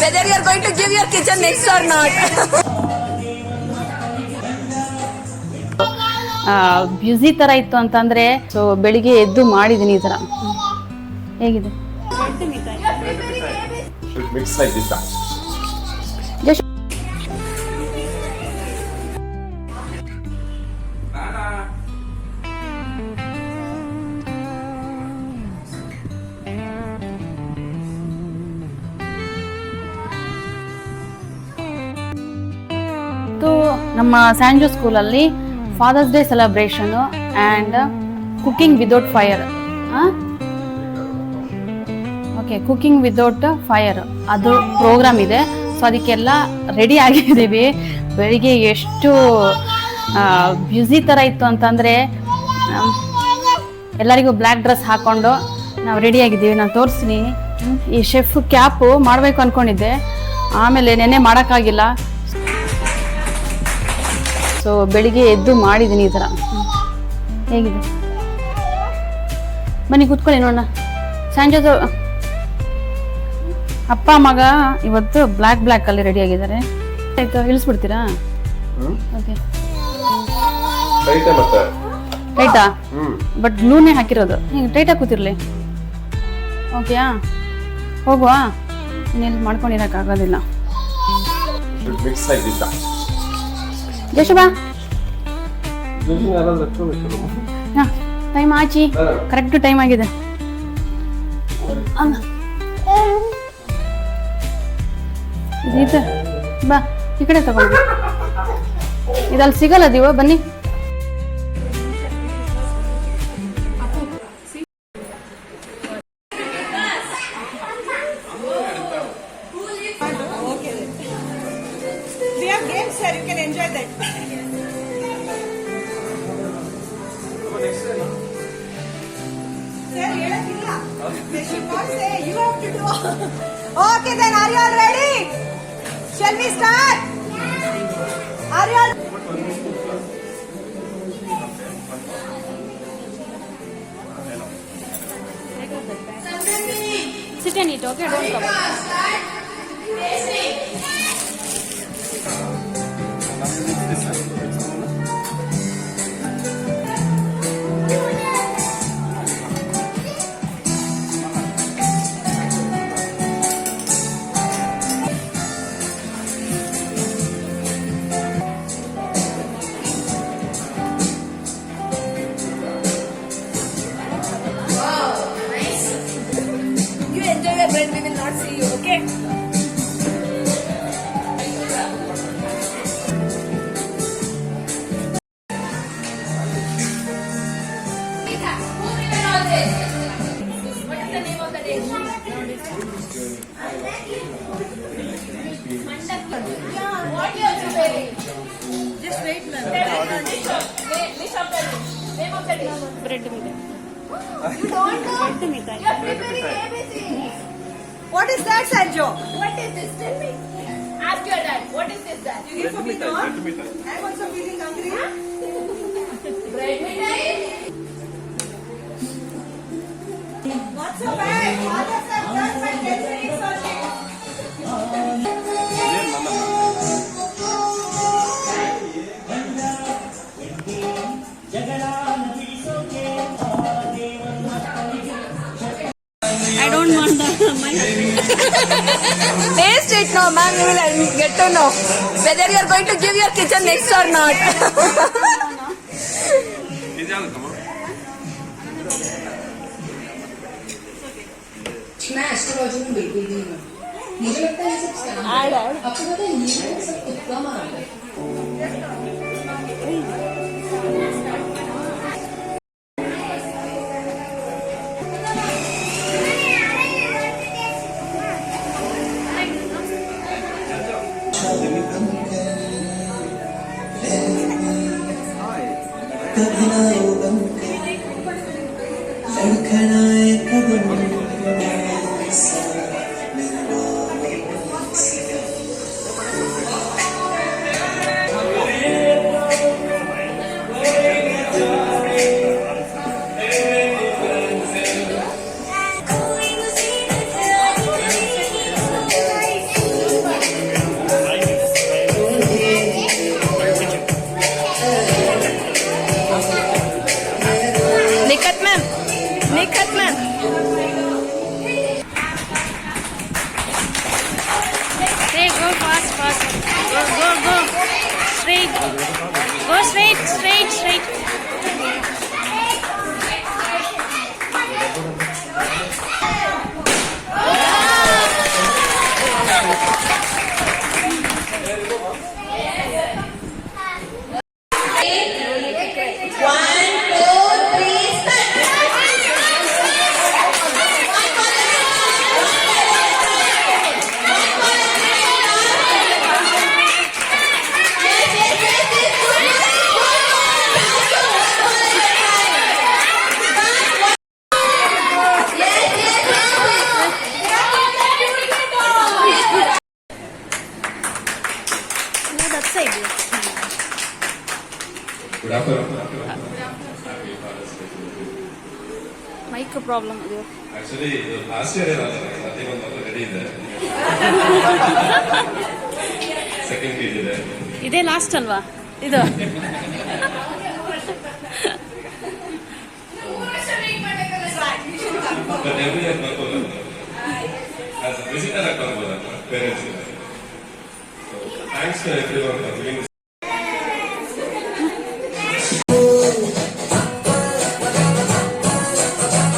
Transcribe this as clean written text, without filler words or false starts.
whether you are going to give your kitchen next or not. Busy ಥರ ಇತ್ತು ಅಂತಂದರೆ so ಬೆಳಿಗ್ಗೆ ಎದ್ದು ಮಾಡಿದ್ದೀನಿ ಈ ಥರ. ಹೇಗಿದೆ? ಜಸ್ಟ್ ನಮ್ಮ ಸ್ಯಾಂಜೋ ಸ್ಕೂಲಲ್ಲಿ Father's Day celebration and cooking without fire. Okay, cooking without fire ಅದು ಪ್ರೋಗ್ರಾಮ್ ಇದೆ. ಸೊ ಅದಕ್ಕೆಲ್ಲ ರೆಡಿ ಆಗಿದ್ದೀವಿ. ಬೆಳಿಗ್ಗೆ ಎಷ್ಟು ಬ್ಯುಸಿ ಥರ ಇತ್ತು ಅಂತಂದರೆ ಎಲ್ಲರಿಗೂ ಬ್ಲ್ಯಾಕ್ ಡ್ರೆಸ್ ಹಾಕ್ಕೊಂಡು ನಾವು ರೆಡಿಯಾಗಿದ್ದೀವಿ. ನಾನು ತೋರಿಸ್ತೀನಿ. ಈ ಶೆಫ್ ಕ್ಯಾಪು ಮಾಡಬೇಕು ಅಂದ್ಕೊಂಡಿದ್ದೆ, ಆಮೇಲೆ ನೆನ್ನೆ ಮಾಡೋಕ್ಕಾಗಿಲ್ಲ. ಸೊ ಬೆಳಿಗ್ಗೆ ಎದ್ದು ಮಾಡಿದ್ದೀನಿ ಈ ಥರ. ಹೇಗಿದೆ? ಬನ್ನಿ ಕೂತ್ಕೊಳ್ಳಿ ನೋಡೋಣ. ಸಂಜೆದು ಅಪ್ಪ ಮಗ ಇವತ್ತು ಬ್ಲ್ಯಾಕಲ್ಲಿ ರೆಡಿ ಆಗಿದ್ದಾರೆ. ಆಯ್ತು, ಇಳಿಸ್ಬಿಡ್ತೀರಾ? ಓಕೆ, ಟೈಟಾ? ಬಟ್ ಗ್ಲೂನೇ ಹಾಕಿರೋದು. ಹಿಂಗೆ ಟೈಟಾಗಿ ಕೂತಿರ್ಲಿ. ಓಕೆಯಾ? ಹೋಗುವ? ಇನ್ನೆಲ್ಲಿ ಮಾಡ್ಕೊಂಡಿರೋಕ್ಕಾಗೋದಿಲ್ಲ. ಜಶಬಾ ಟೈಮ್ ಆಚಿ, ಕರೆಕ್ಟ್ ಟೈಮ್ ಆಗಿದೆ. ಬಾ ಈ ಕಡೆ ತಗೊಂಡು, ಇದಲ್ಲಿ ಸಿಗಲ್ಲ ದೀವ. ಬನ್ನಿ. Okay, then are you all ready? Shall we start? Are you all sit and eat, okay? Don't come. bread, we will not see you, okay? What is the name of the dish? What you are preparing? Just wait, ma'am. List of the name of the dish. Bread meat. You don't know? Bread meat. You are preparing ABC. What is that, Sanjo? What is this? Tell me. Ask your dad. What is this, dad? You give for me, no? I'm also feeling hungry. Bread mithai. Not so bad. Fathers have done by 10 minutes only. I don't want the Taste it now, ma'am. You will get to know whether you are going to give your kitchen next or not. मैं astrology में बिल्कुल नहीं हूँ. मुझे लगता है ये सब स्कैम है. आपको पता है ये सब तुक्का मारा है. Go, go, go. Straight. Go straight, straight, straight. No, that side. Good afternoon. Mic problem. Actually, last year nothing on ready there. Second page ಇದೆ. ಇದೇ ಲಾಸ್ಟ್ ಅಲ್ವಾ ಇದು? But every year ಬರ್ಬೋದು. As a visitor ಬರ್ಬೋದಲ್ಲ, parents. So thanks to everyone for giving